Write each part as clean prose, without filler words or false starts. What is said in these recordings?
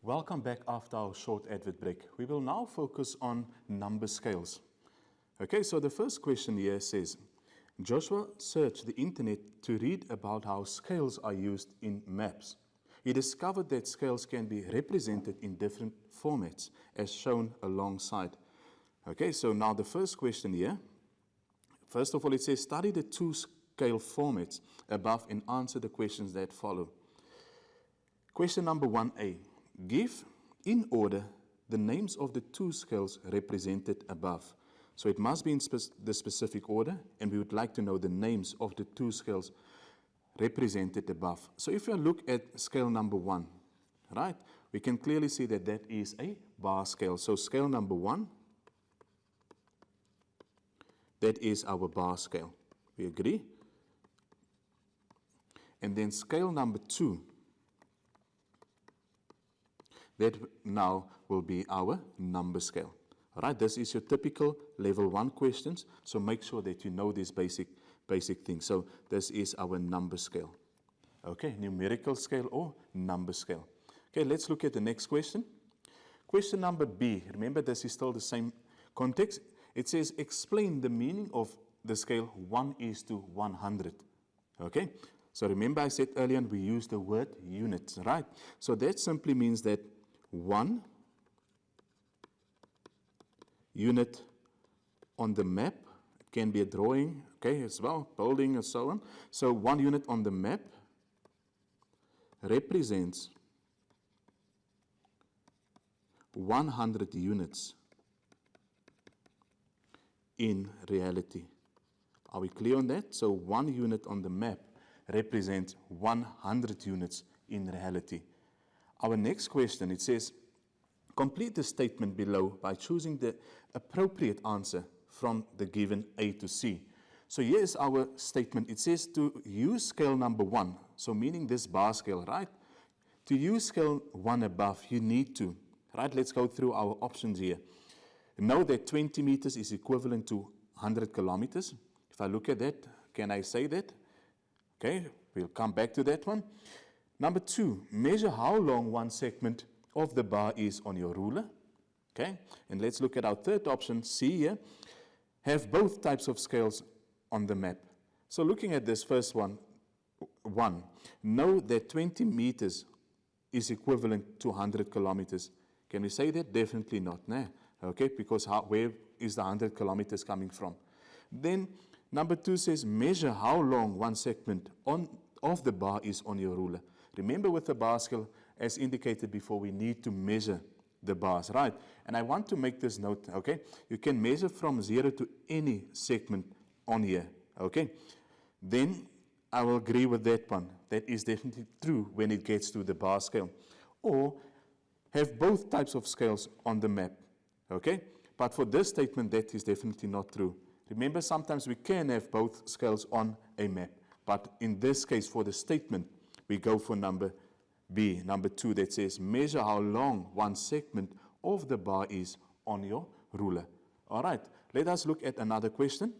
Welcome back after our short advert break. We will now focus on number scales. Okay, so the first question here says, Joshua searched the internet to read about how scales are used in maps. He discovered that scales can be represented in different formats as shown alongside. Okay, so now the first question here. First of all, it says, study the two scale formats above and answer the questions that follow. Question number 1A. Give, in order, the names of the two scales represented above. So it must be in the specific order, and we would like to know the names of the two scales represented above. So if you look at scale number 1, right, we can clearly see that that is a bar scale. So scale number 1, that is our bar scale. We agree? And then scale number 2, that now will be our number scale. All right, this is your typical level 1 questions, so make sure that you know these basic things. So this is our number scale. Okay, numerical scale or number scale. Okay, let's look at the next question. Question number B. Remember, this is still the same context. It says, explain the meaning of the scale 1:100. Okay, so remember I said earlier we use the word units, right? So that simply means that 1 unit on the map, it can be a drawing, okay, as well, building and so on. So 1 unit on the map represents 100 units in reality. Are we clear on that? So 1 unit on the map represents 100 units in reality. Our next question, it says, complete the statement below by choosing the appropriate answer from the given A to C. So here is our statement. It says to use scale number 1, so meaning this bar scale, right? To use scale 1 above, you need to, right? Let's go through our options here. Know that 20 meters is equivalent to 100 kilometers. If I look at that, can I say that? Okay, we'll come back to that one. Number 2, measure how long one segment of the bar is on your ruler. Okay, and let's look at our third option, C here. Have both types of scales on the map. So looking at this first one, know that 20 meters is equivalent to 100 kilometers. Can we say that? Definitely not, nah. Okay, because where is the 100 kilometers coming from? Then number 2 says measure how long one segment of the bar is on your ruler. Remember, with the bar scale, as indicated before, we need to measure the bars, right? And I want to make this note, okay? You can measure from 0 to any segment on here, okay? Then I will agree with that one. That is definitely true when it gets to the bar scale. Or have both types of scales on the map, okay? But for this statement, that is definitely not true. Remember, sometimes we can have both scales on a map. But in this case, for the statement, we go for number B, number 2, that says measure how long one segment of the bar is on your ruler. All right, let us look at another question.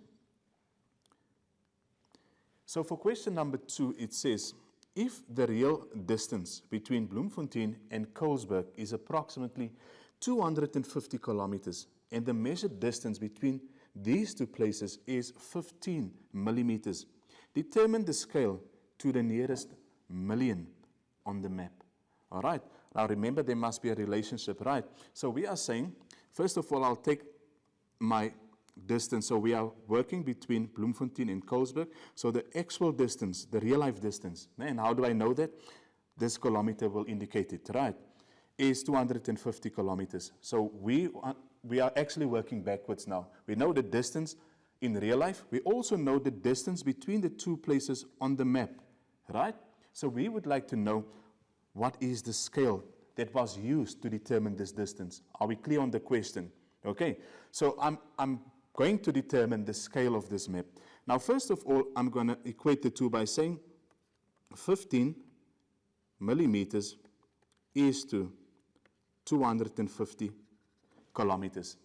So for question number 2, it says, if the real distance between Bloemfontein and Colesberg is approximately 250 kilometers, and the measured distance between these two places is 15 millimeters, determine the scale to the nearest million on the map. All right. Now remember, there must be a relationship, right? So we are saying, first of all, I'll take my distance. So we are working between Bloemfontein and Colesberg. So the actual distance, the real life distance, and how do I know that? This kilometer will indicate it, right? Is 250 kilometers. So we are actually working backwards now. We know the distance in real life. We also know the distance between the two places on the map, right? So we would like to know what is the scale that was used to determine this distance. Are we clear on the question? Okay, so I'm going to determine the scale of this map. Now, first of all, I'm going to equate the two by saying 15 millimeters is to 250 kilometers.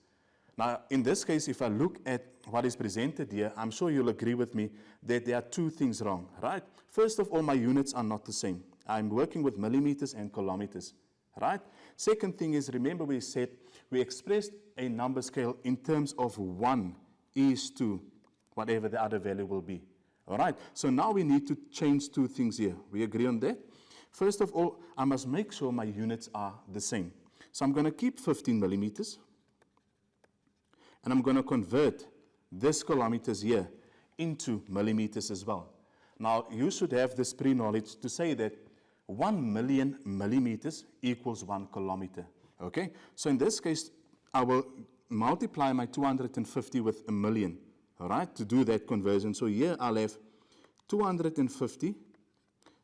Now, in this case, if I look at what is presented here, I'm sure you'll agree with me that there are two things wrong, right? First of all, my units are not the same. I'm working with millimeters and kilometers, right? Second thing is, remember we said we expressed a number scale in terms of 1 is to whatever the other value will be. All right, so now we need to change two things here. We agree on that? First of all, I must make sure my units are the same. So I'm going to keep 15 millimeters, and I'm going to convert this kilometers here into millimeters as well. Now, you should have this pre-knowledge to say that 1 million millimeters equals 1 kilometer. Okay? So in this case, I will multiply my 250 with a million, all right, to do that conversion. So here I'll have 250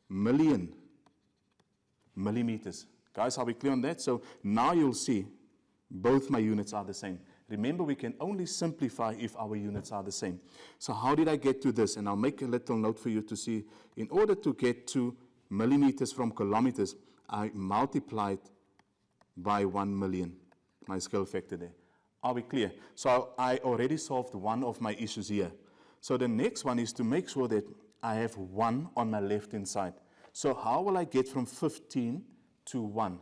million millimeters. Guys, are we clear on that? So now you'll see both my units are the same. Remember, we can only simplify if our units are the same. So how did I get to this? And I'll make a little note for you to see. In order to get to millimeters from kilometers, I multiplied by 1 million, my scale factor there. Are we clear? So I already solved one of my issues here. So the next one is to make sure that I have 1 on my left-hand side. So how will I get from 15 to 1?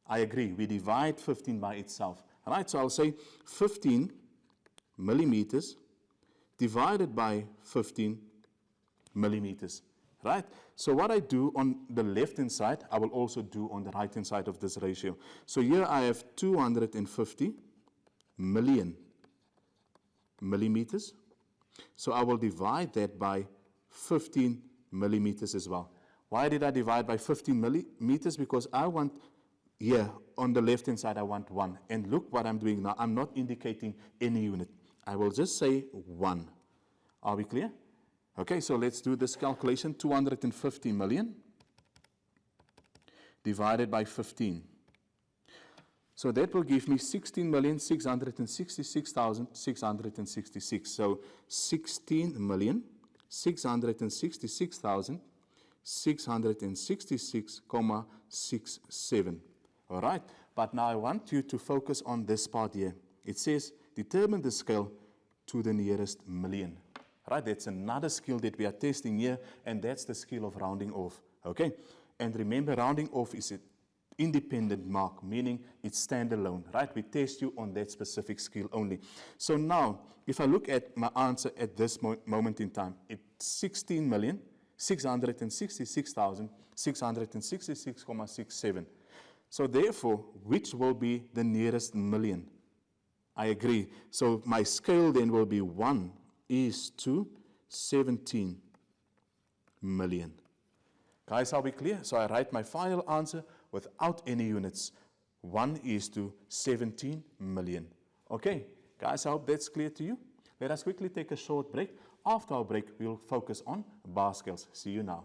I agree, we divide 15 by itself. All right, so I'll say 15 millimeters divided by 15 millimeters. Right? So what I do on the left-hand side, I will also do on the right-hand side of this ratio. So here I have 250 million millimeters. So I will divide that by 15 millimeters as well. Why did I divide by 15 millimeters? Because I want, here on the left-hand side, I want 1. And look what I'm doing now. I'm not indicating any unit. I will just say 1. Are we clear? Okay, so let's do this calculation. 250 million divided by 15. So that will give me 16,666,666. So 16,666,666,67. All right, but now I want you to focus on this part here. It says, determine the scale to the nearest million. Right, that's another skill that we are testing here, and that's the skill of rounding off. Okay, and remember, rounding off is an independent mark, meaning it's standalone. Right, we test you on that specific skill only. So now, if I look at my answer at this moment in time, it's 16,666,666,67. So therefore, which will be the nearest million? I agree. So my scale then will be 1 is to 17 million. Guys, are we clear? So I write my final answer without any units. 1 is to 17 million. Okay, guys, I hope that's clear to you. Let us quickly take a short break. After our break, we'll focus on bar scales. See you now.